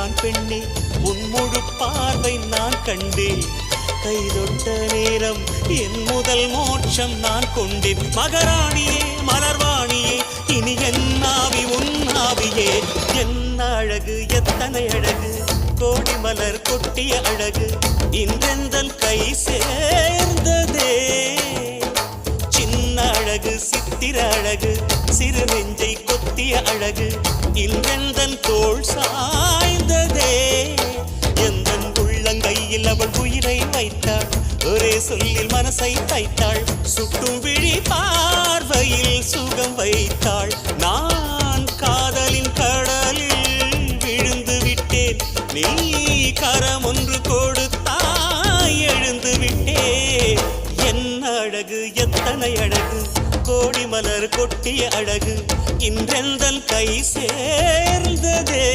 நான் பெண்ணே உன் முழு பார்வை நான் கண்டேன் கைதொட்ட நேரம் என் முதல் மோட்சம் நான் கொண்டேன் மகராணியே மலர்வாணியே இனி என் ஆவி உன் ஆவியே என்ன அழகு எத்தனை அழகு கோடி மலர் கொட்டிய அழகு இன்றெந்தன் கை சேர்ந்ததே சின்ன அழகு சித்திர அழகு சிறு நெஞ்சை கொத்திய அழகு இன்றெந்தன் தோள் சாய்ந்ததே எந்தன் உள்ளங்கையில் அவள் உயிரை வைத்தாள் ஒரே சொல்லில் மனசை தைத்தாள் சுட்டும் விழி பார்வையில் சுகம் வைத்தாள் நான் காதலின் கடலில் விழுந்து விட்டேன் நீ கரம் ஒன்று கொடுத்தாய் எழுந்து விட்டேன் என்ன அழகு எத்தனை அழகு கோடி மலர் கொட்டிய அழகு இன்றெந்தன் கை சேர்ந்ததே